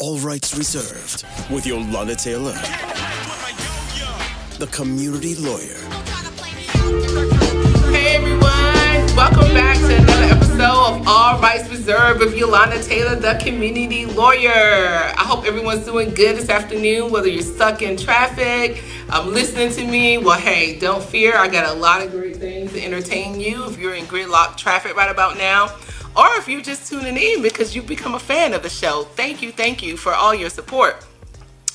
All rights reserved. With Yolanda Taylor, the community lawyer. Hey everyone, welcome back to another episode of All Rights Reserved with Yolanda Taylor, the community lawyer. I hope everyone's doing good this afternoon, whether you're stuck in traffic, listening to me. Well, hey, don't fear. I got a lot of great things to entertain you if you're in gridlock traffic right about now, or if you're just tuning in because you've become a fan of the show. Thank you for all your support.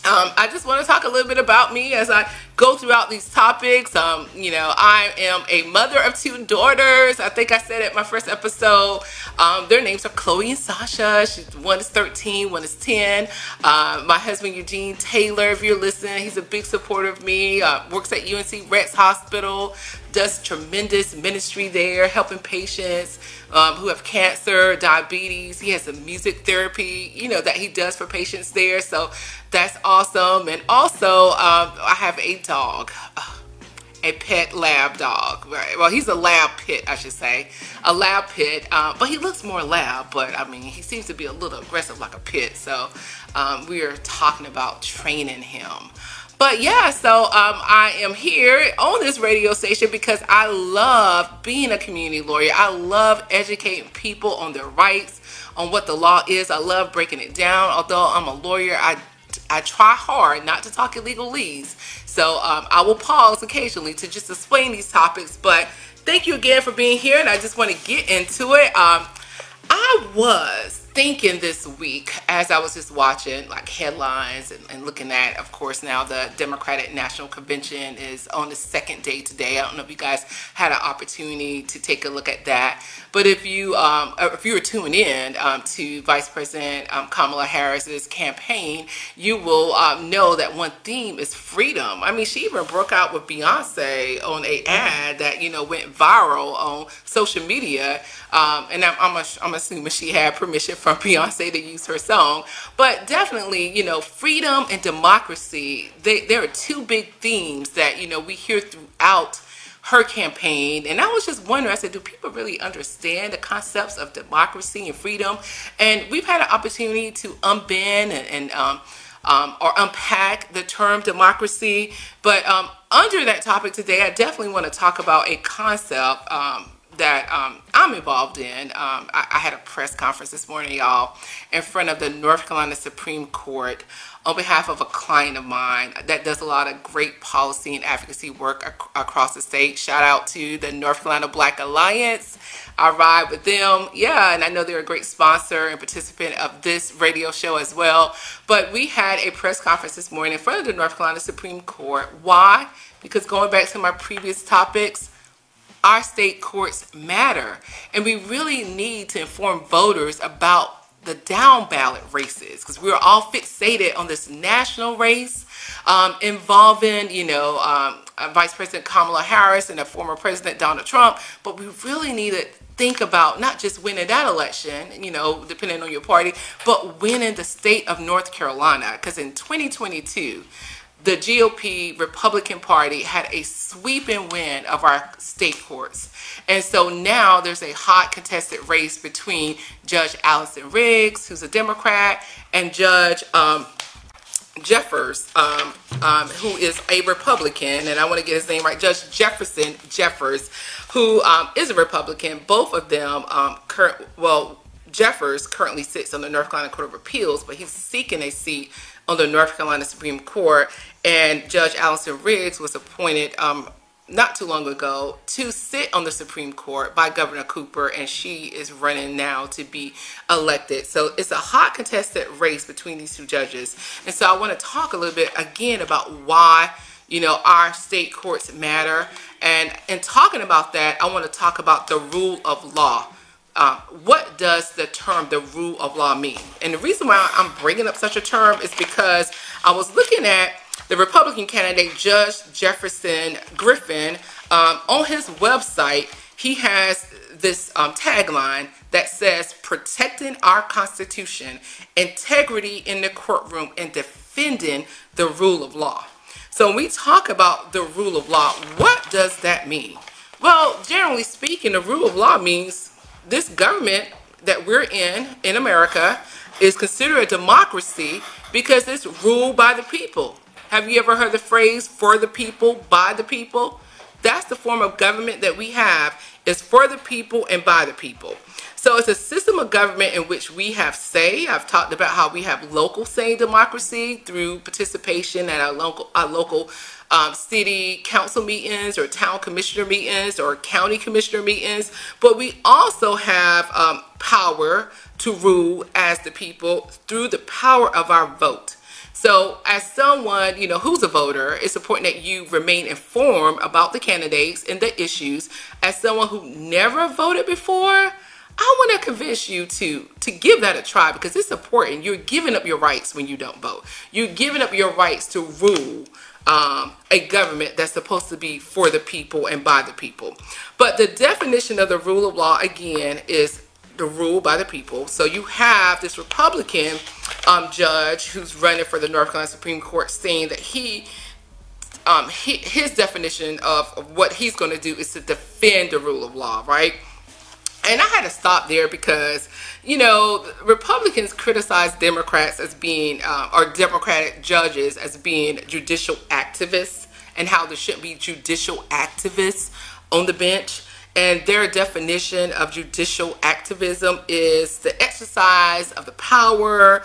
I just want to talk a little bit about me as I go throughout these topics. I am a mother of two daughters. I think I said it in my first episode. Their names are Chloe and Sasha. One is 13, one is 10. My husband, Eugene Taylor, if you're listening, he's a big supporter of me. Works at UNC Rex Hospital. Does tremendous ministry there, helping patients who have cancer, diabetes. He has some music therapy, that he does for patients there. So that's awesome. And also, I have a dog, a pet lab dog. Right? Well, he's a lab pit, I should say, a lab pit. But he looks more lab. But I mean, he seems to be a little aggressive like a pit. So we are talking about training him. But yeah, so I am here on this radio station because I love being a community lawyer. I love educating people on their rights, on what the law is. I love breaking it down. Although I'm a lawyer, I try hard not to talk illegalese. So I will pause occasionally to just explain these topics. But thank you again for being here, and I just want to get into it. I was thinking this week as I was just watching like headlines and looking at, of course, now the Democratic National Convention is on the second day today. I don't know if you guys had an opportunity to take a look at that, but if you were tuned in to Vice President Kamala Harris's campaign, you will know that one theme is freedom. I mean, she even broke out with Beyonce on an ad that went viral on social media, and I'm assuming she had permission from Beyonce to use her song. But definitely, freedom and democracy, there are two big themes that we hear throughout her campaign. And I was just wondering, I said, do people really understand the concepts of democracy and freedom? And we've had an opportunity to unbend or unpack the term democracy. But under that topic today, I definitely want to talk about a concept that I'm involved in. I had a press conference this morning, y'all, in front of the North Carolina Supreme Court on behalf of a client of mine that does a lot of great policy and advocacy work across the state. Shout out to the North Carolina Black Alliance. I ride with them. Yeah, and I know they're a great sponsor and participant of this radio show as well. But we had a press conference this morning in front of the North Carolina Supreme Court. Why? Because going back to my previous topics, our state courts matter, and we really need to inform voters about the down ballot races, because we're all fixated on this national race involving, Vice President Kamala Harris and the former President Donald Trump. But we really need to think about not just winning that election, depending on your party, but winning the state of North Carolina, because in 2022, the GOP Republican Party had a sweeping win of our state courts. And so now there's a hot contested race between Judge Allison Riggs, who's a Democrat, and Judge Jeffers, who is a Republican. And I want to get his name right, Judge Jeffers, who is a Republican. Both of them, Jeffers currently sits on the North Carolina Court of Appeals, but he's seeking a seat on the North Carolina Supreme Court. And Judge Allison Riggs was appointed not too long ago to sit on the Supreme Court by Governor Cooper, and she is running now to be elected. So it's a hot contested race between these two judges. And so I want to talk a little bit again about why our state courts matter. And in talking about that, I want to talk about the rule of law. What does the term the rule of law mean? And the reason why I'm bringing up such a term is because I was looking at the Republican candidate, Judge Jefferson Griffin. On his website, he has this tagline that says, protecting our Constitution, integrity in the courtroom, and defending the rule of law. So when we talk about the rule of law, what does that mean? Well, generally speaking, the rule of law means this government that we're in America, is considered a democracy because it's ruled by the people. Have you ever heard the phrase "for the people, by the people"? That's the form of government that we have, is for the people and by the people. So it's a system of government in which we have say. I've talked about how we have local say democracy through participation at our local city council meetings or town commissioner meetings or county commissioner meetings. But we also have power to rule as the people through the power of our vote. So as someone, who's a voter, it's important that you remain informed about the candidates and the issues. As someone who never voted before, I want to convince you to give that a try because it's important. You're giving up your rights when you don't vote. You're giving up your rights to rule a government that's supposed to be for the people and by the people. But the definition of the rule of law, again, is the rule by the people. So you have this Republican judge who's running for the North Carolina Supreme Court saying that his definition of what he's going to do is to defend the rule of law, right? And I had to stop there because, Republicans criticize Democrats as being, or Democratic judges as being judicial activists and how there shouldn't be judicial activists on the bench. And their definition of judicial activism is the exercise of the power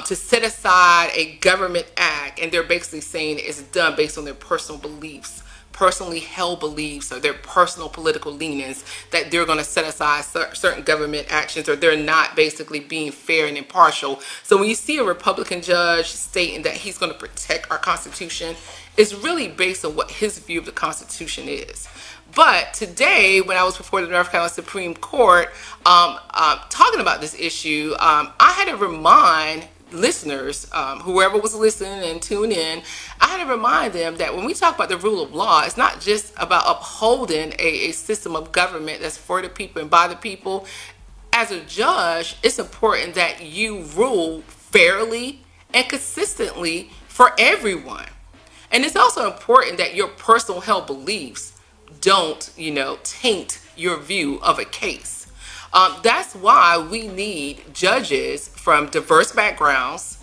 to set aside a government act. And they're basically saying it's done based on their personal beliefs, personally held beliefs, or their personal political leanings, that they're going to set aside certain government actions, or they're not basically being fair and impartial. So when you see a Republican judge stating that he's going to protect our Constitution, it's really based on what his view of the Constitution is. But today, when I was before the North Carolina Supreme Court talking about this issue, I had to remind listeners, whoever was listening and tuned in, I had to remind them that when we talk about the rule of law, it's not just about upholding a system of government that's for the people and by the people. As a judge, it's important that you rule fairly and consistently for everyone. And it's also important that your personal held beliefs don't, taint your view of a case. That's why we need judges from diverse backgrounds,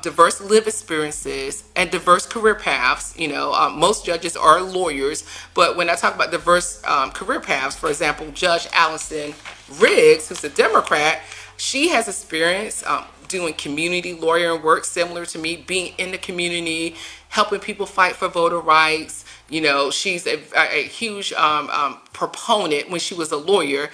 diverse lived experiences, and diverse career paths. Most judges are lawyers, but when I talk about diverse career paths, for example, Judge Allison Riggs, who's a Democrat, she has experience doing community lawyering work similar to me, being in the community, helping people fight for voter rights. She's a huge proponent when she was a lawyer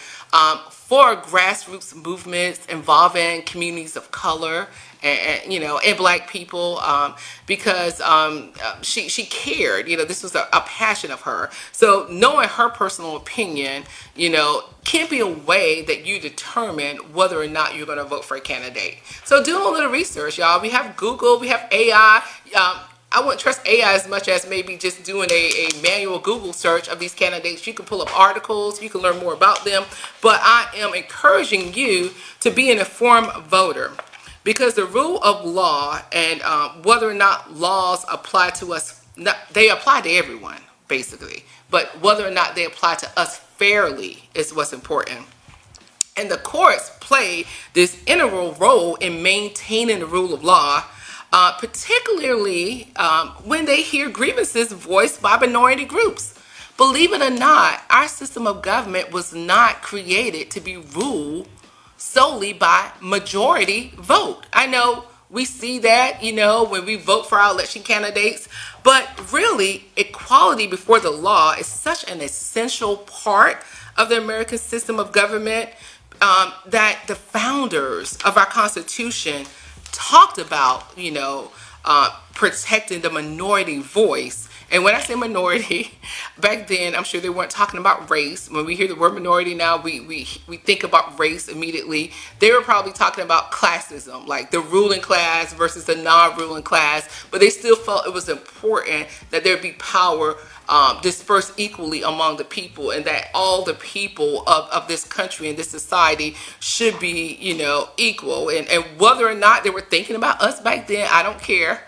for grassroots movements involving communities of color and black people because she cared. This was a passion of her. So knowing her personal opinion, can be a way that you determine whether or not you're going to vote for a candidate. So do a little research, y'all. We have Google, we have AI. I wouldn't trust AI as much as maybe just doing a manual Google search of these candidates. You can pull up articles, you can learn more about them, but I am encouraging you to be an informed voter because the rule of law and whether or not laws apply to us, they apply to everyone basically, but whether or not they apply to us fairly is what's important. And the courts play this integral role in maintaining the rule of law, particularly when they hear grievances voiced by minority groups. Believe it or not, our system of government was not created to be ruled solely by majority vote. I know we see that, when we vote for our election candidates, but really equality before the law is such an essential part of the American system of government that the founders of our Constitution talked about, protecting the minority voice. And when I say minority, back then, I'm sure they weren't talking about race. When we hear the word minority now, we think about race immediately. They were probably talking about classism, like the ruling class versus the non-ruling class. But they still felt it was important that there be power dispersed equally among the people, and that all the people of this country and this society should be, equal. And whether or not they were thinking about us back then, I don't care.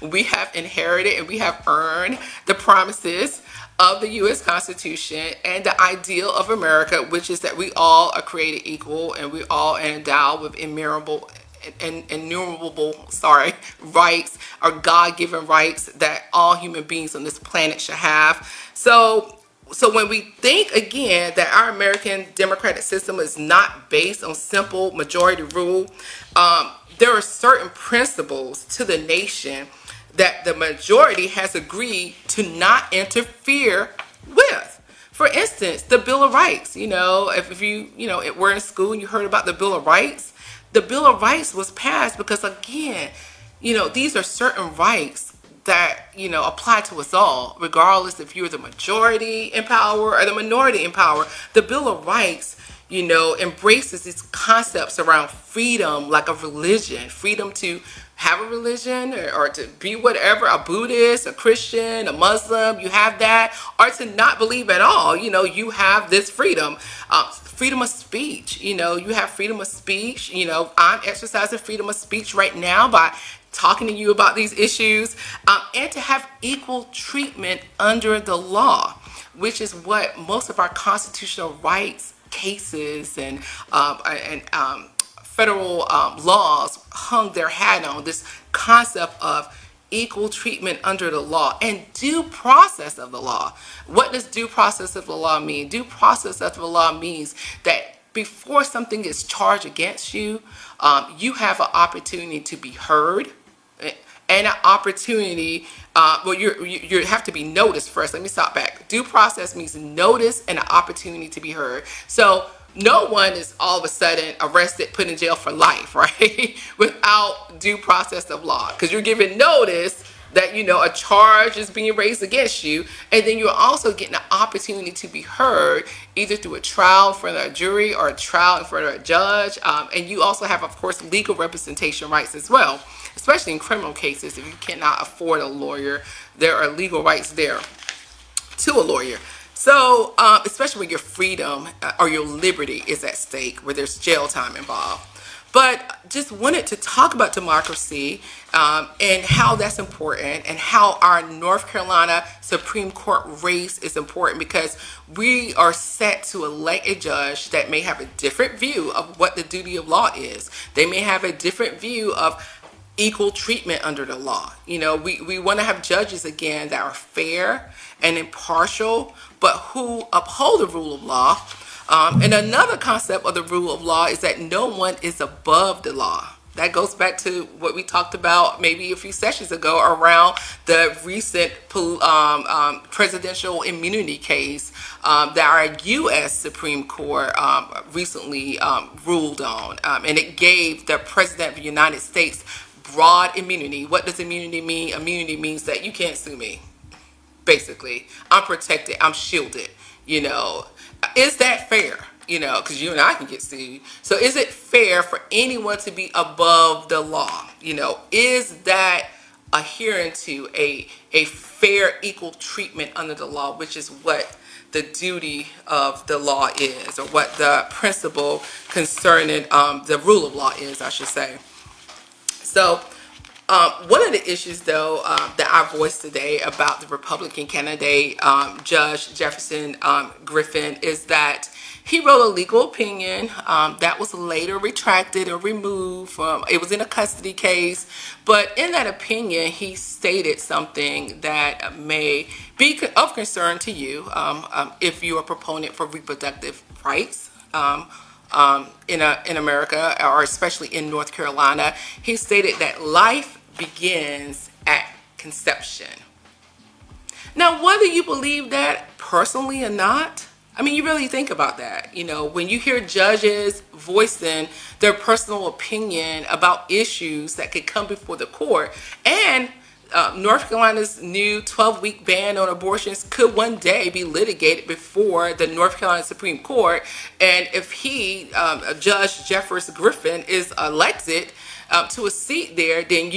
We have inherited and we have earned the promises of the U.S. Constitution and the ideal of America, which is that we all are created equal and we all are endowed with immeasurable innumerable, rights, or God-given rights that all human beings on this planet should have. So when we think again that our American democratic system is not based on simple majority rule, there are certain principles to the nation that the majority has agreed to not interfere with. For instance, the Bill of Rights. If you were in school and you heard about the Bill of Rights, the Bill of Rights was passed because, again, these are certain rights that, apply to us all, regardless if you're the majority in power or the minority in power. The Bill of Rights, embraces these concepts around freedom, like a religion, freedom to have a religion or to be whatever, a Buddhist, a Christian, a Muslim, you have that, or to not believe at all, you have this freedom. Freedom of speech, you have freedom of speech. I'm exercising freedom of speech right now by talking to you about these issues, and to have equal treatment under the law, which is what most of our constitutional rights cases and federal laws hung their hat on, this concept of equal treatment under the law and due process of the law. What does due process of the law mean? Due process of the law means that before something is charged against you, you have an opportunity to be heard and an opportunity, you have to be noticed first. Let me stop back. Due process means notice and an opportunity to be heard. So no one is all of a sudden arrested, put in jail for life, right? Without due process of law. Because you're given notice that, a charge is being raised against you. And then you're also getting an opportunity to be heard, either through a trial in front of a jury or a trial in front of a judge. And you also have, of course, legal representation rights as well, especially in criminal cases. If you cannot afford a lawyer, there are legal rights there to a lawyer. So, especially when your freedom or your liberty is at stake, where there's jail time involved. But just wanted to talk about democracy and how that's important, and how our North Carolina Supreme Court race is important, because we are set to elect a judge that may have a different view of what the duty of law is. They may have a different view of equal treatment under the law. We want to have judges, again, that are fair and impartial, but who uphold the rule of law. And another concept of the rule of law is that no one is above the law. That goes back to what we talked about maybe a few sessions ago around the recent presidential immunity case that our U.S. Supreme Court recently ruled on. And it gave the President of the United States broad immunity. What does immunity mean? Immunity means that you can't sue me. Basically, I'm protected, I'm shielded. Is that fair? Because you and I can get sued. So is it fair for anyone to be above the law? Is that adhering to a fair, equal treatment under the law, which is what the duty of the law is, or what the principle concerning the rule of law is, I should say. So one of the issues, though, that I voiced today about the Republican candidate, Judge Jefferson Griffin, is that he wrote a legal opinion that was later retracted or removed. It was in a custody case, but in that opinion, he stated something that may be of concern to you if you're a proponent for reproductive rights. In America, or especially in North Carolina. He stated that life begins at conception. Now, whether you believe that personally or not, I mean, you really think about that. When you hear judges voicing their personal opinion about issues that could come before the court, and North Carolina's new 12-week ban on abortions could one day be litigated before the North Carolina Supreme Court. And if Judge Jefferson Griffin, is elected to a seat there, then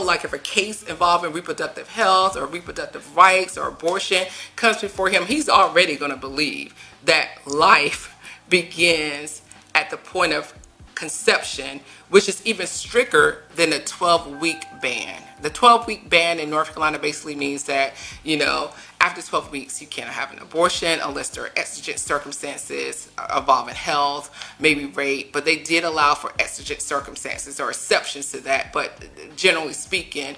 like if a case involving reproductive health or reproductive rights or abortion comes before him, he's already going to believe that life begins at the point of conception, which is even stricter than the 12-week ban. The 12-week ban in North Carolina basically means that, after 12 weeks, you cannot have an abortion unless there are exigent circumstances involving health, maybe rape. But they did allow for exigent circumstances or exceptions to that. But generally speaking,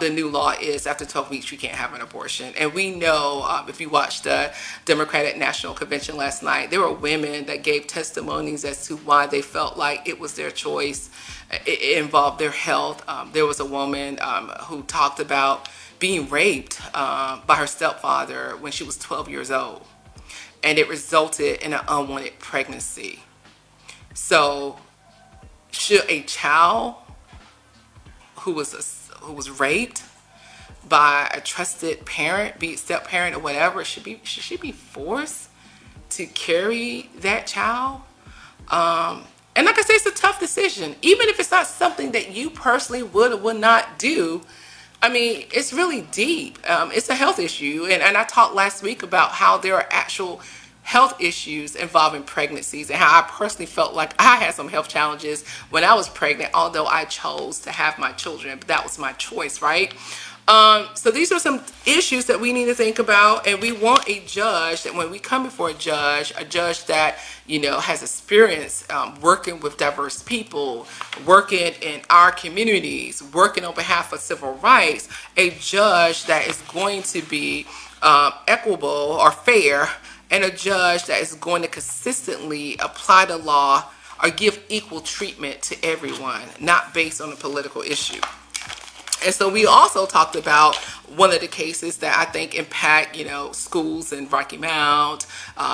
the new law is after 12 weeks, you can't have an abortion. And we know, if you watched the Democratic National Convention last night, there were women that gave testimonies as to why they felt like it was their choice. It involved their health. There was a woman who talked about being raped by her stepfather when she was 12 years old, and it resulted in an unwanted pregnancy. So should a child who was raped by a trusted parent, be it step parent or whatever, should she be forced to carry that child? And like I say, it's a tough decision, even if it's not something that you personally would or would not do. I mean, it's really deep. It's a health issue. And I talked last week about how there are actual health issues involving pregnancies and how I personally felt like I had some health challenges when I was pregnant, although I chose to have my children. But that was my choice, right? So these are some issues that we need to think about, and we want a judge that when we come before a judge that, you know, has experience working with diverse people, working in our communities, working on behalf of civil rights, a judge that is going to be equitable or fair, and a judge that is going to consistently apply the law or give equal treatment to everyone, not based on a political issue. And so we also talked about one of the cases that I think impact, you know, schools in Rocky Mount,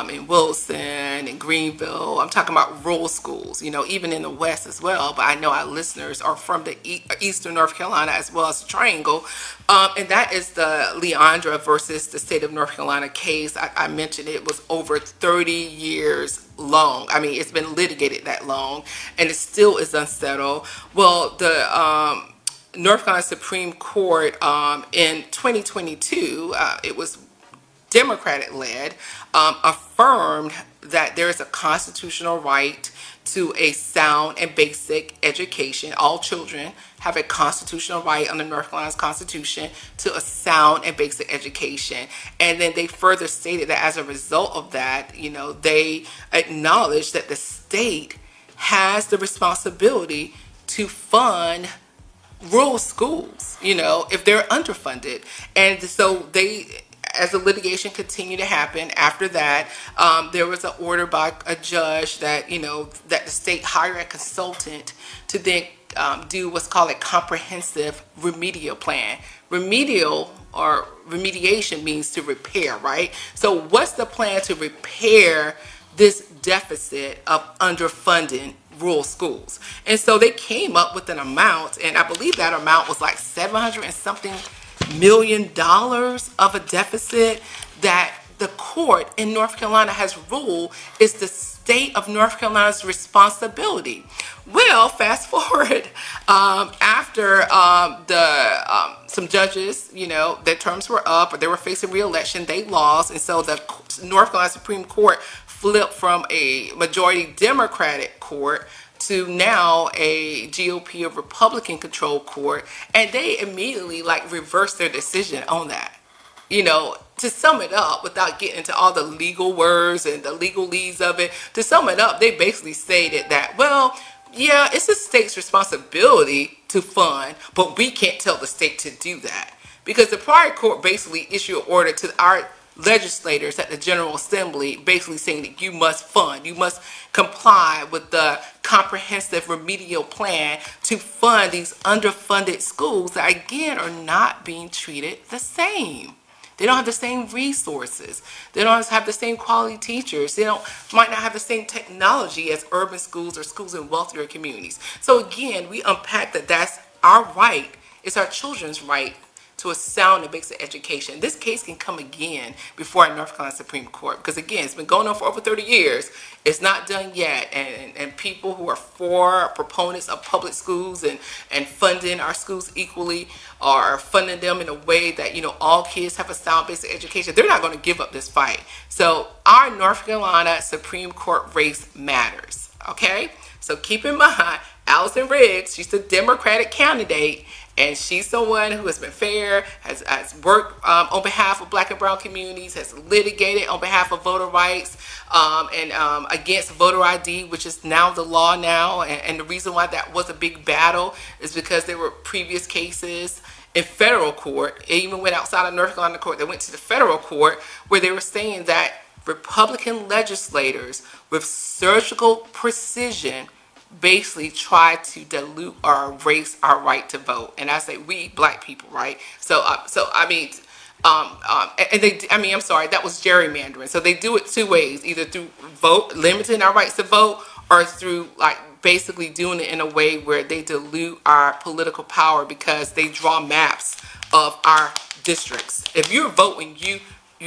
in Wilson, in Greenville. I'm talking about rural schools, you know, even in the West as well. But I know our listeners are from the Eastern North Carolina as well as the Triangle. And that is the Leandra versus the state of North Carolina case. I mentioned it was over 30 years long. I mean, it's been litigated that long, and it still is unsettled. Well, the North Carolina Supreme Court in 2022, it was Democratic led, affirmed that there is a constitutional right to a sound and basic education. All children have a constitutional right under North Carolina's Constitution to a sound and basic education. And then they further stated that as a result of that, you know, they acknowledged that the state has the responsibility to fund rural schools, you know, if they're underfunded. And so they, as the litigation continued to happen after that, there was an order by a judge that, you know, that the state hire a consultant to then do what's called a comprehensive remedial plan. Remedial or remediation means to repair, right? So what's the plan to repair this deficit of underfunding rural schools? And so they came up with an amount, and I believe that amount was like $700 and something million of a deficit that the court in North Carolina has ruled is the state of North Carolina's responsibility. Well, fast forward after some judges, you know, their terms were up or they were facing re-election, they lost, and so the North Carolina Supreme Court flipped from a majority Democratic court to now a GOP or Republican controlled court, and they immediately like reversed their decision on that. You know, to sum it up, without getting into all the legal words and the legalese of it, to sum it up, they basically stated that, well, yeah, it's the state's responsibility to fund, but we can't tell the state to do that. Because the prior court basically issued an order to our legislators at the General Assembly basically saying that you must fund, you must comply with the comprehensive remedial plan to fund these underfunded schools that again are not being treated the same. They don't have the same resources. They don't have the same quality teachers. They might not have the same technology as urban schools or schools in wealthier communities. So again, we unpack that that's our right. It's our children's right to a sound and basic education. This case can come again before our North Carolina Supreme Court because again, it's been going on for over 30 years. It's not done yet, and people who are for proponents of public schools and funding our schools equally or funding them in a way that, you know, all kids have a sound basic education, they're not going to give up this fight. So our North Carolina Supreme Court race matters, okay? So keep in mind, Allison Riggs, she's the Democratic candidate, And she's someone who has been fair, has worked on behalf of Black and brown communities, has litigated on behalf of voter rights and against voter ID, which is now the law now. And the reason why that was a big battle is because there were previous cases in federal court. It even went outside of North Carolina court. They went to the federal court where they were saying that Republican legislators with surgical precision basically try to dilute or erase our right to vote. And I say we, Black people, right? So I mean, and they, I mean, I'm sorry, that was gerrymandering. So they do it two ways, either through vote, limiting our rights to vote, or through like basically doing it in a way where they dilute our political power because they draw maps of our districts. If you're voting, you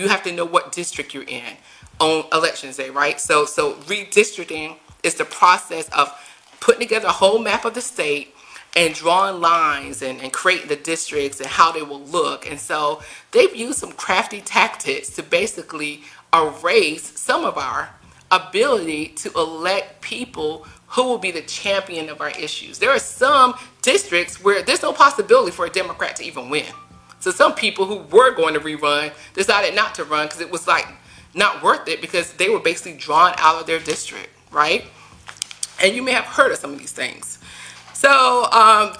have to know what district you're in on election day, right? So redistricting is the process of putting together a whole map of the state and drawing lines and creating the districts and how they will look. And so they've used some crafty tactics to basically erase some of our ability to elect people who will be the champion of our issues. There are some districts where there's no possibility for a Democrat to even win. So some people who were going to rerun decided not to run because it was like not worth it because they were basically drawn out of their district, right? And you may have heard of some of these things. So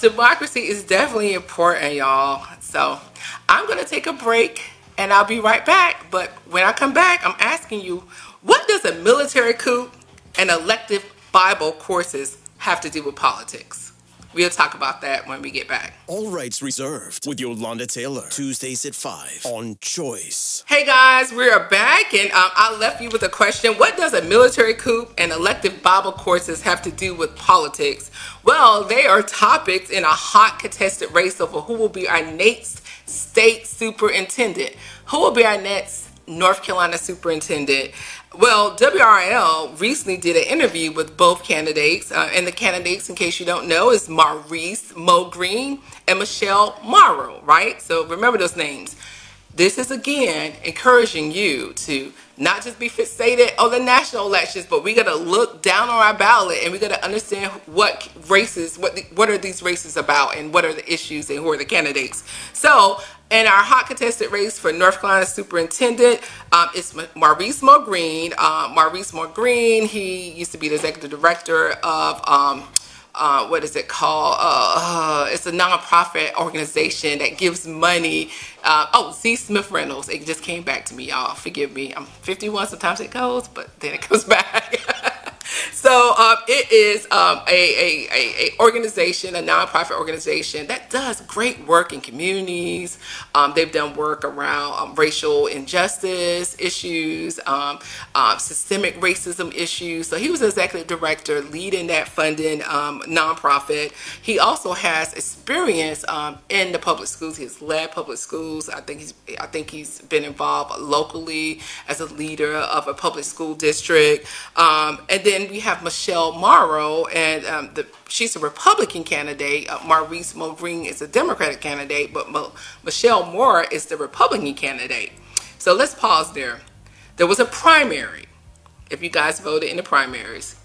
democracy is definitely important, y'all. So I'm going to take a break and I'll be right back. But when I come back, I'm asking you, what does a military coup and elective Bible courses have to do with politics? We'll talk about that when we get back. All rights reserved with Yolanda Taylor. Tuesdays at 5 on Choice. Hey guys, we are back and I left you with a question. What does a military coup and elective Bible courses have to do with politics? Well, they are topics in a hot contested race over who will be our next state superintendent. Who will be our next North Carolina superintendent? Well, WRL recently did an interview with both candidates, and the candidates, in case you don't know, is Maurice Green and Michelle Morrow, right? So remember those names. This is, again, encouraging you to not just be fixated on the national elections, but we got to look down on our ballot and we got to understand what races, what are these races about and what are the issues and who are the candidates. So in our hot contested race for North Carolina superintendent, it's Maurice Green. Maurice Green, he used to be the executive director of what is it called? It's a nonprofit organization that gives money. Z. Smith Reynolds. It just came back to me, y'all. Forgive me. I'm 51. Sometimes it goes, but then it comes back. So it is a organization, a nonprofit organization that does great work in communities. They've done work around racial injustice issues, systemic racism issues. So he was executive director leading that funding nonprofit. He also has experience in the public schools. He's led public schools. I think he's been involved locally as a leader of a public school district. And then we have Michelle Morrow, and she's a Republican candidate. Maurice Green is a Democratic candidate, but Michelle Morrow is the Republican candidate. So let's pause there. There was a primary, if you guys voted in the primaries,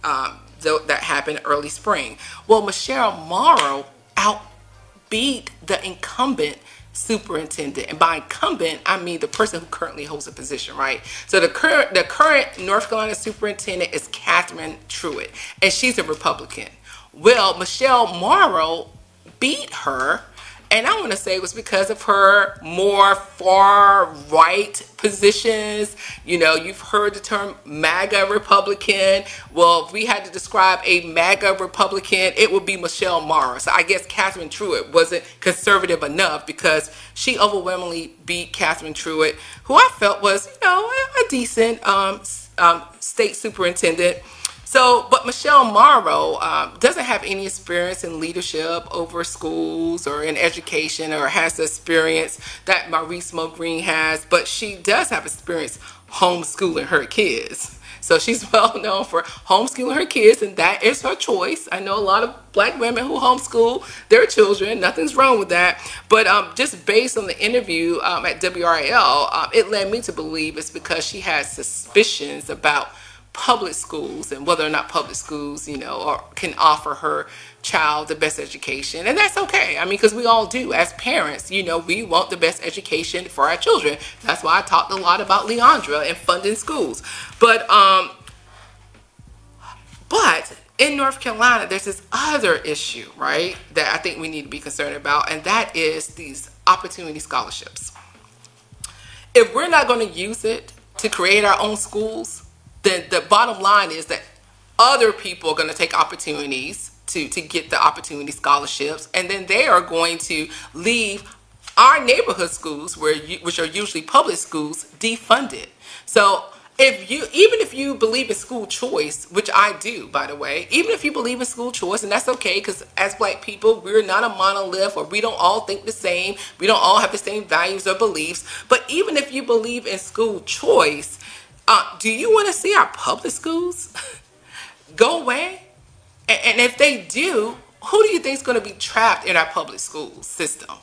that happened early spring. Well, Michelle Morrow outbeat the incumbent superintendent, and by incumbent I mean the person who currently holds a position, right? So the current North Carolina superintendent is Catherine Truitt, and she's a Republican. Well, Michelle Morrow beat her, and I want to say it was because of her more far right positions. You know, you've heard the term MAGA Republican. Well, if we had to describe a MAGA Republican, it would be Michelle Morrow. So I guess Catherine Truitt wasn't conservative enough because she overwhelmingly beat Catherine Truitt, who I felt was, you know, a decent state superintendent. So, but Michelle Morrow doesn't have any experience in leadership over schools or in education, or has the experience that Maurice Green has, but she does have experience homeschooling her kids. So she's well known for homeschooling her kids, and that is her choice. I know a lot of Black women who homeschool their children. Nothing's wrong with that. But just based on the interview at WRL, it led me to believe it's because she has suspicions about public schools and whether or not public schools, you know, or can offer her child the best education. And that's okay. I mean, because we all do as parents, you know, we want the best education for our children. That's why I talked a lot about Leandra and funding schools. But in North Carolina, there's this other issue, right, that I think we need to be concerned about, and that is these opportunity scholarships. If we're not going to use it to create our own schools, then the bottom line is that other people are going to take opportunities to get the opportunity scholarships, and then they are going to leave our neighborhood schools, which are usually public schools, defunded. So even if you believe in school choice, which I do, by the way, even if you believe in school choice, and that's okay, because as Black people, we're not a monolith, or we don't all think the same, we don't all have the same values or beliefs. But even if you believe in school choice, do you want to see our public schools go away? And if they do, who do you think is going to be trapped in our public school system?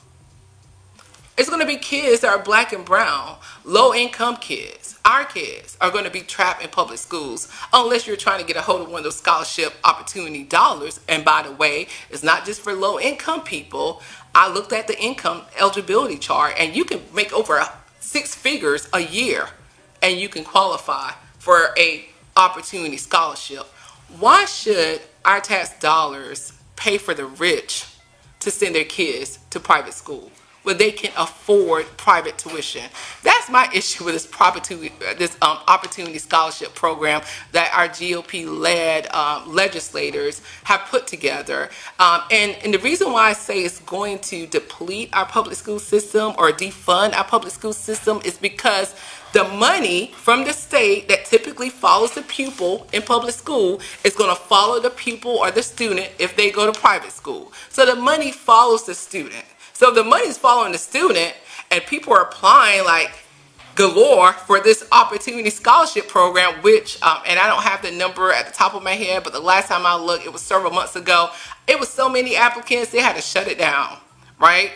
It's going to be kids that are Black and brown, low-income kids. Our kids are going to be trapped in public schools unless you're trying to get a hold of one of those scholarship opportunity dollars. And by the way, it's not just for low-income people. I looked at the income eligibility chart, and you can make over 6 figures a year, and you can qualify for a opportunity scholarship. Why should our tax dollars pay for the rich to send their kids to private school where they can afford private tuition? That's my issue with this opportunity scholarship program that our GOP-led legislators have put together. And the reason why I say it's going to deplete our public school system or defund our public school system is because the money from the state that typically follows the pupil in public school is going to follow the pupil or the student if they go to private school. So the money follows the student. So if the money's following the student and people are applying like galore for this opportunity scholarship program, which, and I don't have the number at the top of my head, but the last time I looked, it was several months ago, it was so many applicants, they had to shut it down, right?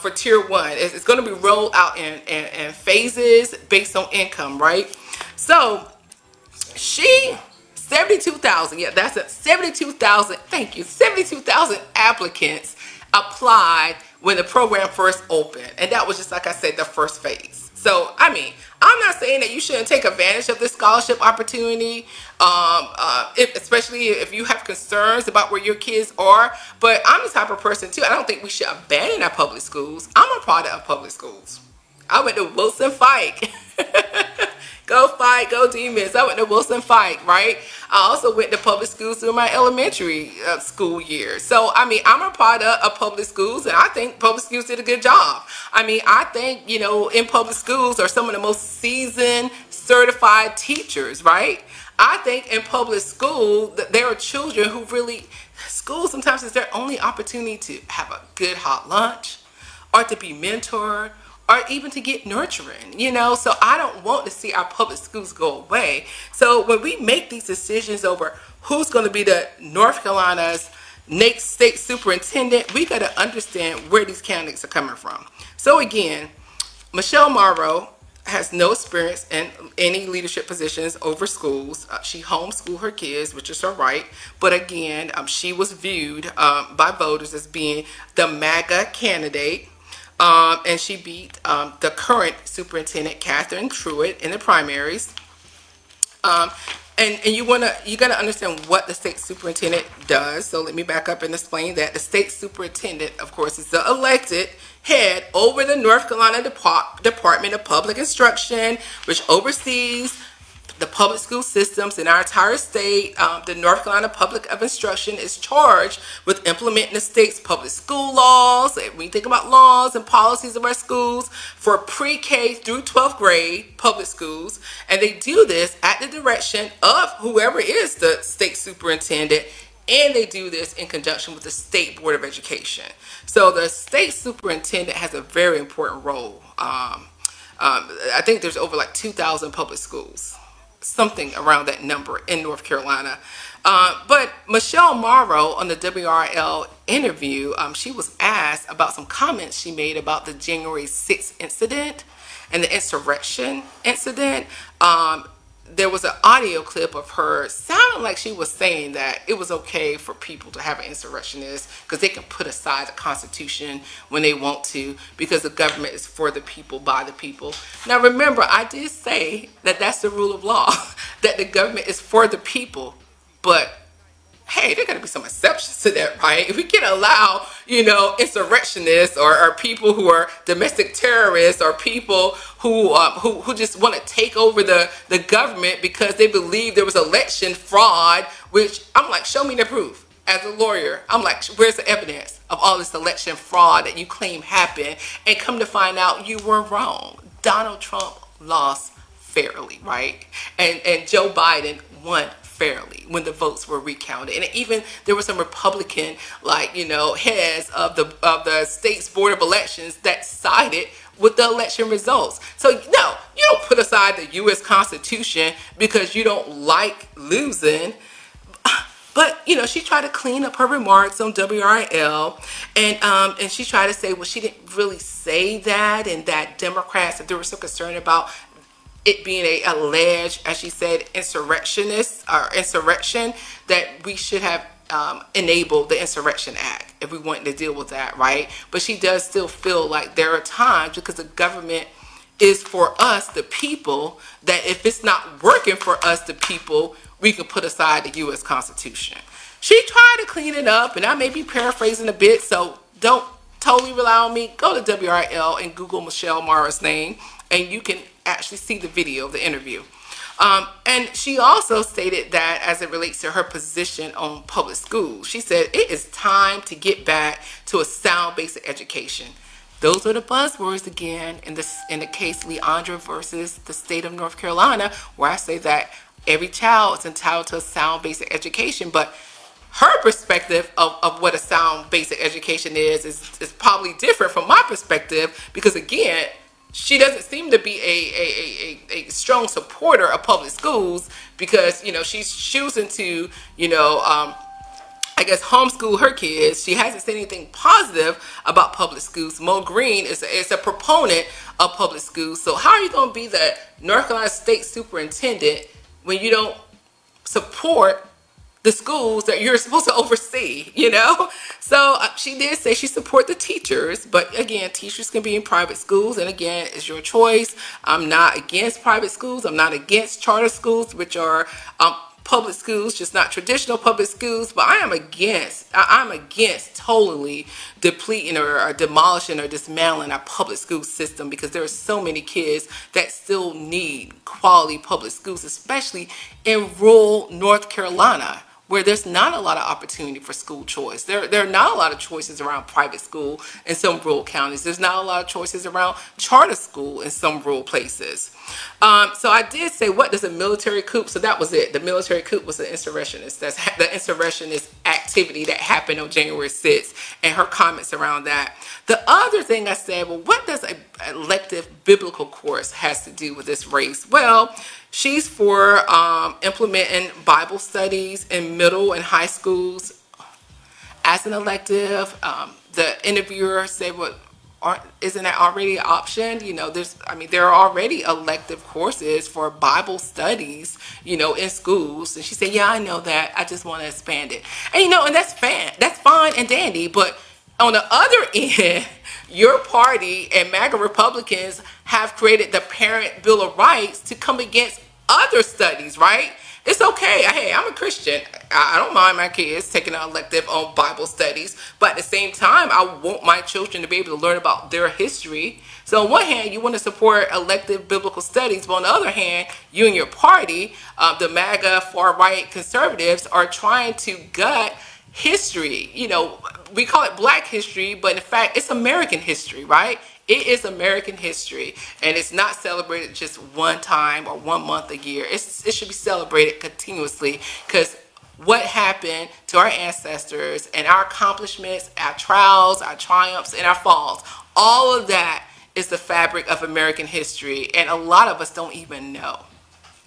For tier 1. It's going to be rolled out in phases based on income, right? So 72,000, yeah, that's it, 72,000, thank you, 72,000 applicants applied when the program first opened. And that was just, like I said, the first phase. So, I mean, I'm not saying that you shouldn't take advantage of this scholarship opportunity, especially if you have concerns about where your kids are. But I'm the type of person, too, I don't think we should abandon our public schools. I'm a product of public schools. I went to Wilson Fike. Go Fight, go Demons. I went to Wilson Fike, right? I also went to public schools through my elementary school years. So, I mean, I'm a product of public schools, and I think public schools did a good job. I mean, I think, you know, in public schools are some of the most seasoned, certified teachers, right? I think in public school, there are children who really, school sometimes is their only opportunity to have a good hot lunch or to be mentored, or even to get nurturing, you know. So I don't want to see our public schools go away. So when we make these decisions over who's going to be the North Carolina's next state superintendent, we got to understand where these candidates are coming from. So again, Michelle Morrow has no experience in any leadership positions over schools. She homeschooled her kids, which is her right. But again, she was viewed by voters as being the MAGA candidate. And she beat the current superintendent, Catherine Truitt, in the primaries. And you gotta understand what the state superintendent does. So let me back up and explain that. The state superintendent, of course, is the elected head over the North Carolina Department of Public Instruction, which oversees the public school systems in our entire state. The North Carolina Public of Instruction is charged with implementing the state's public school laws. When you think about laws and policies of our schools for pre-K through 12th grade public schools, and they do this at the direction of whoever is the state superintendent, and they do this in conjunction with the State Board of Education. So the state superintendent has a very important role. I think there's over like 2,000 public schools, something around that number in North Carolina. But Michelle Morrow on the WRL interview, she was asked about some comments she made about the January 6th incident and the insurrection incident. there was an audio clip of her sounding like she was saying that it was okay for people to have an insurrectionist because they can put aside the Constitution when they want to, because the government is for the people, by the people. Now remember, I did say that that's the rule of law, that the government is for the people, but hey, there got to be some exceptions to that, right? We can't allow, you know, insurrectionists or people who are domestic terrorists or people who just want to take over the government because they believe there was election fraud, which I'm like, show me the proof. As a lawyer, I'm like, where's the evidence of all this election fraud that you claim happened? And come to find out you were wrong. Donald Trump lost fairly, right? And Joe Biden won fairly when the votes were recounted. And even there were some Republican, like, you know, heads of the state's board of elections that sided with the election results. So no, you don't put aside the U.S. Constitution because you don't like losing. But, you know, she tried to clean up her remarks on WRIL, and she tried to say, well, she didn't really say that, and that Democrats, if they were so concerned about it being a alleged, as she said, insurrectionist or insurrection, that we should have enabled the Insurrection Act if we wanted to deal with that, right? But she does still feel like there are times, because the government is for us, the people, that if it's not working for us, the people, we can put aside the U.S. Constitution. She tried to clean it up, and I may be paraphrasing a bit, so don't totally rely on me. Go to WRL and Google Michelle Mara's name, and you can actually see the video of the interview. And she also stated that as it relates to her position on public schools, she said it is time to get back to a sound basic education. Those are the buzzwords again in the case Leandra versus the state of North Carolina, where I say that every child is entitled to a sound basic education, but her perspective of what a sound basic education is probably different from my perspective, because again, she doesn't seem to be a strong supporter of public schools, because, you know, she's choosing to, you know, I guess homeschool her kids. She hasn't said anything positive about public schools. Mo Green is a proponent of public schools. So how are you going to be the North Carolina State Superintendent when you don't support the schools that you're supposed to oversee, you know? So she did say she support the teachers, but again, teachers can be in private schools, and again, it's your choice. I'm not against private schools. I'm not against charter schools, which are public schools, just not traditional public schools. But I'm against totally depleting or demolishing or dismantling our public school system, because there are so many kids that still need quality public schools, especially in rural North Carolina, where there's not a lot of opportunity for school choice. There are not a lot of choices around private school in some rural counties. There's not a lot of choices around charter school in some rural places. So I did say, what does a military coup? So that was it. The military coup was the insurrectionist. That's the insurrectionist activity that happened on January 6th, and her comments around that. The other thing I said, well, what does an elective biblical course has to do with this race? Well, she's for implementing Bible studies in middle and high schools as an elective. The interviewer said, well, isn't that already an option? You know, there are already elective courses for Bible studies, you know, in schools. And she said, yeah, I know that. I just want to expand it. And, you know, and that's fine and dandy. But on the other end, your party and MAGA Republicans have created the Parent Bill of Rights to come against other studies, right? It's okay. Hey, I'm a Christian. I don't mind my kids taking an elective on Bible studies, but at the same time, I want my children to be able to learn about their history. So on one hand, you want to support elective biblical studies, but on the other hand, you and your party, the MAGA far-right conservatives, are trying to gut history. You know, we call it Black history, but in fact, it's American history, right? It is American history, and it's not celebrated just one time or 1 month a year. It should be celebrated continuously, because what happened to our ancestors and our accomplishments, our trials, our triumphs, and our falls, all of that is the fabric of American history, and a lot of us don't even know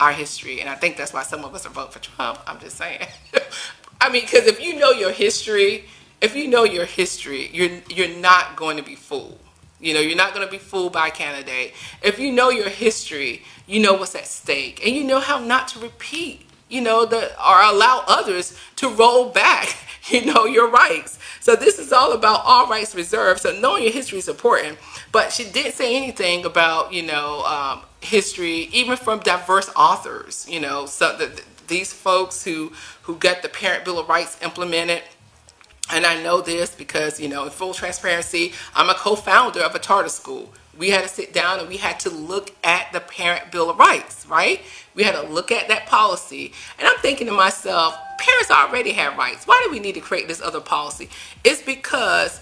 our history, and I think that's why some of us are voting for Trump. I'm just saying. I mean, because if you know your history, you're not going to be fooled. You know, you're not going to be fooled by a candidate. If you know your history, you know what's at stake, and you know how not to repeat, you know, or allow others to roll back, you know, your rights. So this is all about all rights reserved. So knowing your history is important. But she didn't say anything about, you know, history, even from diverse authors, you know, so these folks who got the Parent Bill of Rights implemented. And I know this because, you know, in full transparency, I'm a co-founder of a charter school. We had to sit down and we had to look at the Parent Bill of Rights, right? We had to look at that policy. And I'm thinking to myself, parents already have rights. Why do we need to create this other policy? It's because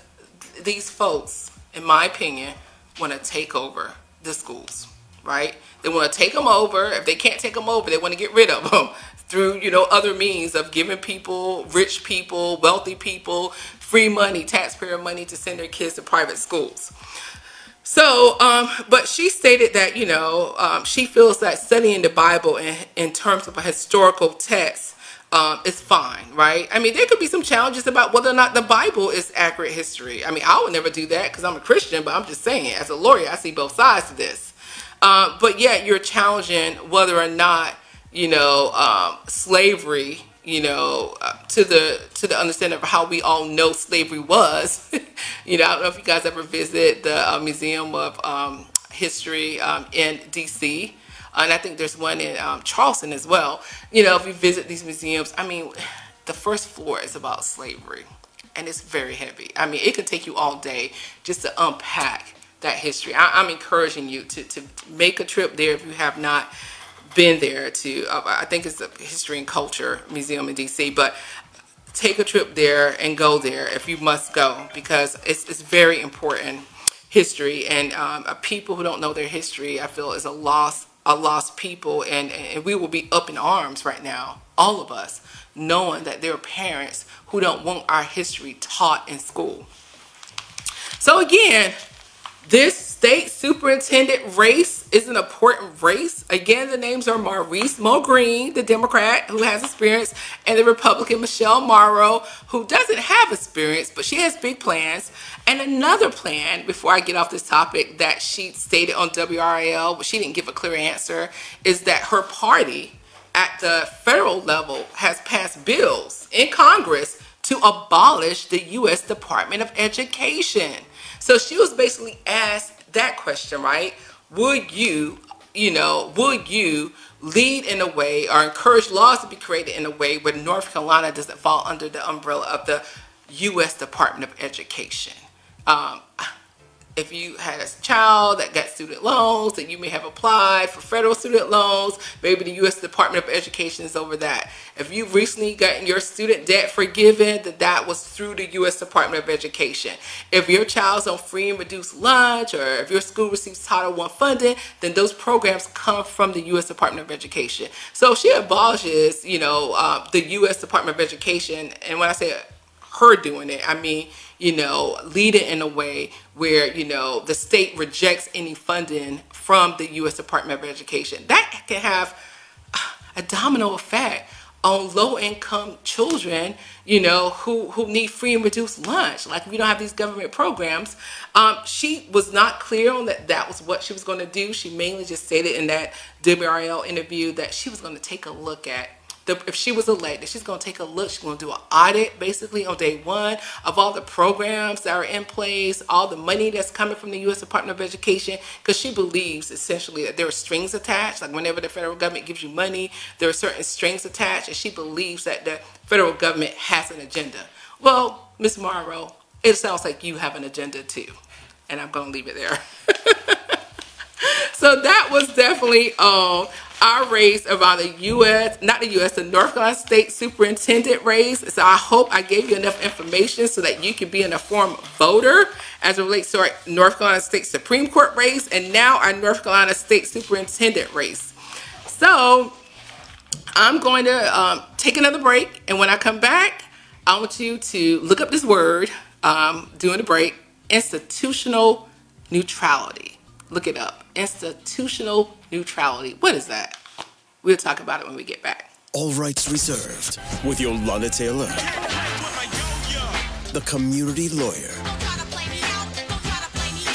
these folks, in my opinion, want to take over the schools, right? They want to take them over. If they can't take them over, they want to get rid of them through, you know, other means of giving people, rich people, wealthy people, free money, taxpayer money to send their kids to private schools. So, but she stated that, you know, she feels that studying the Bible in terms of a historical text is fine, right? I mean, there could be some challenges about whether or not the Bible is accurate history. I mean, I would never do that because I'm a Christian, but I'm just saying, as a lawyer, I see both sides to this. But yet you're challenging whether or not, you know, slavery, you know, to the understanding of how we all know slavery was. You know, I don't know if you guys ever visit the Museum of History in D.C., and I think there's one in Charleston as well. You know, if you visit these museums, I mean, the first floor is about slavery, and it's very heavy. I mean, it could take you all day just to unpack that history. I'm encouraging you to make a trip there if you have not been there to, I think it's the History and Culture Museum in D.C., but take a trip there and go there if you must go, because it's very important history, and people who don't know their history, I feel, is a lost people, and we will be up in arms right now, all of us, knowing that there are parents who don't want our history taught in school. So again, this state superintendent race is an important race. Again, the names are Maurice Mulgreen, the Democrat who has experience, and the Republican Michelle Morrow, who doesn't have experience, but she has big plans. And another plan, before I get off this topic, that she stated on WRAL, but she didn't give a clear answer, is that her party at the federal level has passed bills in Congress to abolish the U.S. Department of Education. So she was basically asked that question, right? Would you lead in a way or encourage laws to be created in a way where North Carolina doesn't fall under the umbrella of the U.S. Department of Education? If you had a child that got student loans, that you may have applied for federal student loans, maybe the U.S. Department of Education is over that. If you've recently gotten your student debt forgiven, that was through the U.S. Department of Education. If your child's on free and reduced lunch, or if your school receives Title I funding, then those programs come from the U.S. Department of Education. So if she abolishes, you know, the U.S. Department of Education, and when I say her doing it, I mean, you know, lead it in a way where, you know, the state rejects any funding from the U.S. Department of Education. That can have a domino effect on low-income children, you know, who need free and reduced lunch. Like, if you don't have these government programs. She was not clear on that was what she was going to do. She mainly just stated in that WRL interview that she was going to take a look at if she was elected, she's going to take a look. She's going to do an audit basically on day one of all the programs that are in place, all the money that's coming from the U.S. Department of Education, because she believes essentially that there are strings attached. Like, whenever the federal government gives you money, there are certain strings attached, and she believes that the federal government has an agenda. Well, Ms. Morrow, it sounds like you have an agenda too, and I'm going to leave it there. So that was definitely our race about the the North Carolina State Superintendent race. So I hope I gave you enough information so that you can be an informed voter as it relates to our North Carolina State Supreme Court race, and now our North Carolina State Superintendent race. So I'm going to take another break, and when I come back, I want you to look up this word during the break: institutional neutrality. Look it up. Institutional neutrality. What is that? We'll talk about it when we get back. All rights reserved with Yolanda Taylor, the community lawyer.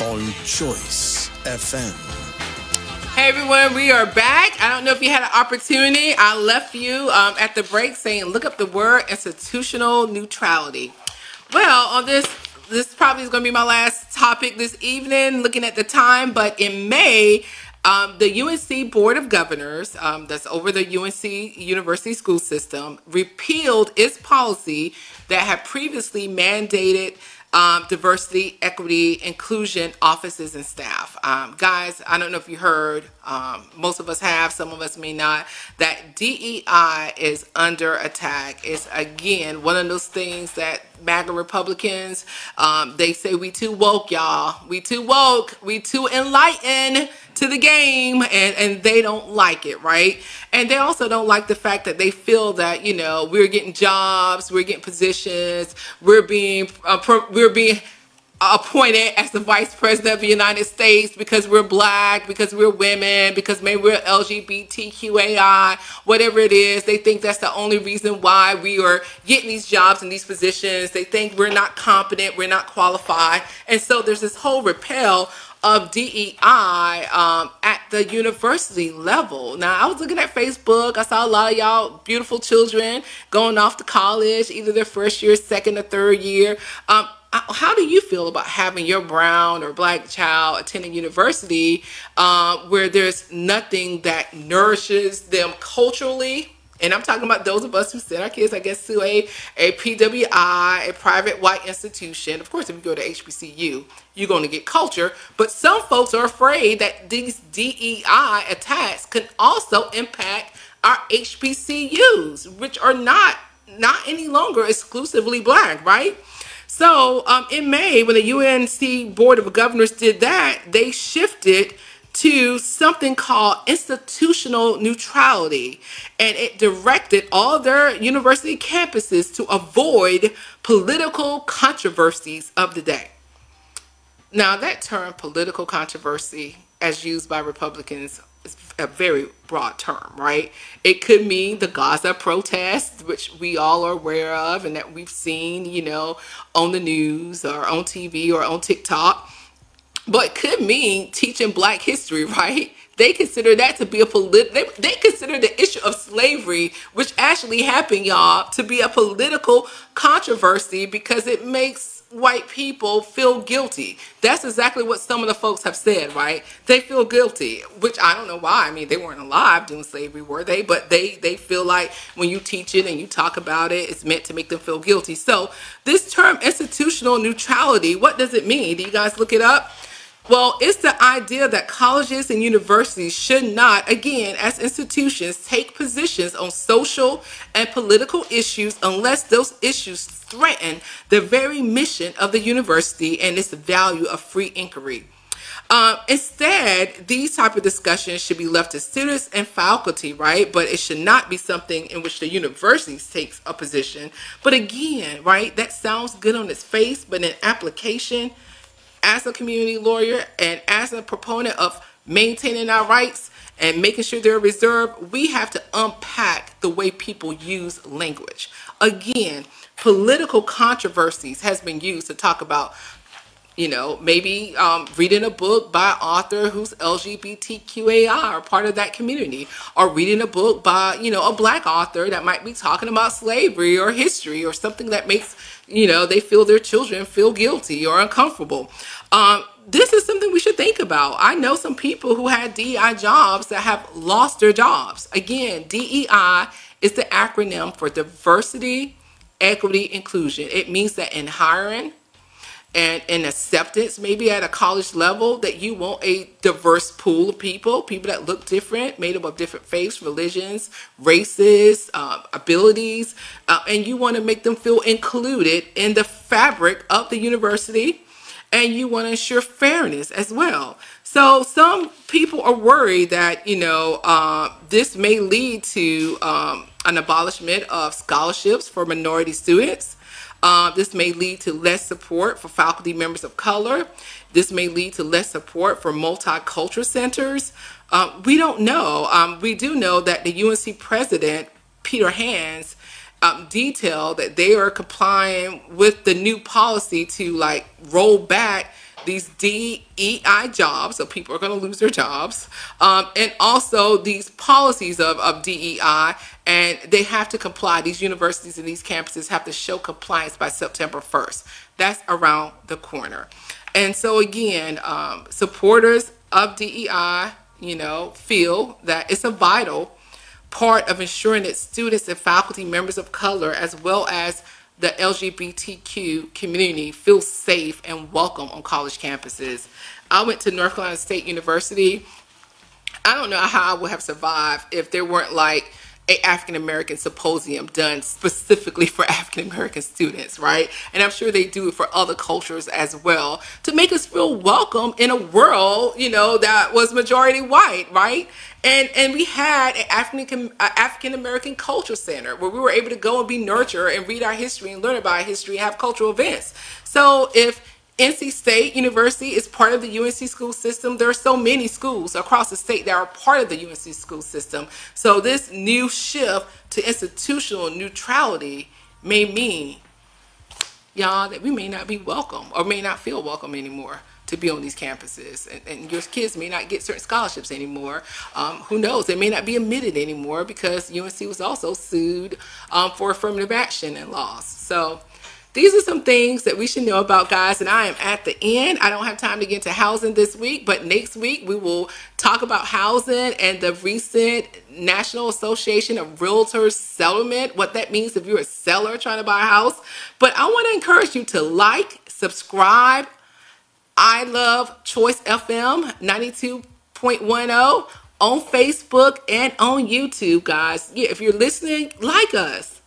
on Choice FM. Hey everyone, we are back. I don't know if you had an opportunity. I left you at the break saying look up the word institutional neutrality. Well, on this probably is going to be my last topic this evening, looking at the time, but in May, the UNC Board of Governors, that's over the UNC University School System, repealed its policy that had previously mandated diversity, equity, inclusion offices and staff. Guys, I don't know if you heard, most of us have, some of us may not, that DEI is under attack. It's, again, one of those things that MAGA Republicans, they say we too woke, y'all. We too woke. We too enlightened to the game, and they don't like it, right? And they also don't like the fact that they feel that, you know, we're getting jobs, we're getting positions, we're being appointed as the vice president of the United States because we're black, because we're women, because maybe we're LGBTQAI, whatever it is. They think that's the only reason why we are getting these jobs and these positions. They think we're not competent, we're not qualified. And so there's this whole repel of DEI at the university level. Now, I was looking at Facebook. I saw a lot of y'all beautiful children going off to college, either their first year, second, or third year. How do you feel about having your brown or black child attending university where there's nothing that nourishes them culturally? And I'm talking about those of us who send our kids, I guess, to a PWI, a private white institution. Of course, if you go to HBCU, you're going to get culture. But some folks are afraid that these DEI attacks can also impact our HBCUs, which are not any longer exclusively black, right? So in May, when the UNC Board of Governors did that, they shifted to something called institutional neutrality, and it directed all their university campuses to avoid political controversies of the day. Now, that term, political controversy, as used by Republicans, is a very broad term, right? It could mean the Gaza protests, which we all are aware of and that we've seen, you know, on the news or on TV or on TikTok. But it could mean teaching black history, right? They consider that to be they consider the issue of slavery, which actually happened, y'all, to be a political controversy because it makes white people feel guilty. That's exactly what some of the folks have said, right? They feel guilty, which I don't know why. I mean, they weren't alive during slavery, were they? But they feel like when you teach it and you talk about it, it's meant to make them feel guilty. So this term institutional neutrality, what does it mean? Do you guys look it up? Well, it's the idea that colleges and universities should not, again, as institutions, take positions on social and political issues unless those issues threaten the very mission of the university and its value of free inquiry. Instead, these type of discussions should be left to students and faculty, right? But it should not be something in which the university takes a position. But again, right, that sounds good on its face, but in application, as a community lawyer and as a proponent of maintaining our rights and making sure they're reserved, we have to unpack the way people use language. Again, political controversies has been used to talk about, you know, maybe reading a book by an author who's LGBTQAI or part of that community, or reading a book by, you know, a black author that might be talking about slavery or history or something that makes, you know, they feel their children feel guilty or uncomfortable. This is something we should think about. I know some people who had DEI jobs that have lost their jobs. Again, DEI is the acronym for diversity, equity, inclusion. It means that in hiring and in acceptance, maybe at a college level, that you want a diverse pool of people that look different, made up of different faiths, religions, races, abilities, and you want to make them feel included in the fabric of the university, and you want to ensure fairness as well. So some people are worried that, you know, this may lead to an abolishment of scholarships for minority students. This may lead to less support for faculty members of color. This may lead to less support for multicultural centers. We don't know. We do know that the UNC president, Peter Hans, detailed that they are complying with the new policy to like roll back these DEI jobs, so people are going to lose their jobs, and also these policies of DEI, and they have to comply. These universities and these campuses have to show compliance by September 1st. That's around the corner. And so again, supporters of DEI, feel that it's a vital part of ensuring that students and faculty members of color, as well as the LGBTQ community, feel safe and welcome on college campuses. I went to North Carolina State University. I don't know how I would have survived if there weren't like a African-American symposium done specifically for African-American students, right? And I'm sure they do it for other cultures as well, to make us feel welcome in a world, that was majority white, right? And we had an African-American culture center where we were able to go and be nurtured and read our history and learn about our history and have cultural events. So if NC State University is part of the UNC school system, there are so many schools across the state that are part of the UNC school system. So this new shift to institutional neutrality may mean, y'all, that we may not be welcome or may not feel welcome anymore to be on these campuses, and your kids may not get certain scholarships anymore. Who knows? They may not be admitted anymore because UNC was also sued for affirmative action and loss. So these are some things that we should know about, guys, and I am at the end. I don't have time to get into housing this week, but next week we will talk about housing and the recent National Association of Realtors settlement, what that means if you're a seller trying to buy a house. But I want to encourage you to like, subscribe. I love Choice FM 92.10 on Facebook and on YouTube, guys. Yeah, if you're listening, like us,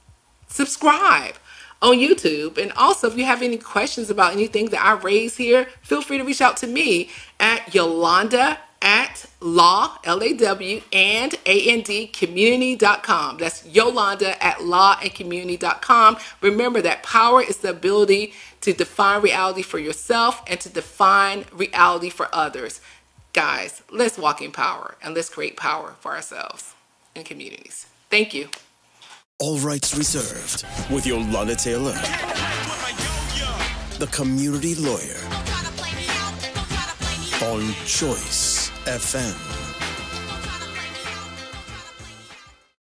subscribe on YouTube. And also, if you have any questions about anything that I raise here, feel free to reach out to me at Yolanda at law, L-A-W, and A-N-D, community.com. That's Yolanda at lawandcommunity.com. Remember that power is the ability to define reality for yourself and to define reality for others. Guys, let's walk in power and let's create power for ourselves and communities. Thank you. All rights reserved with Yolanda Taylor, the community lawyer on Choice FM.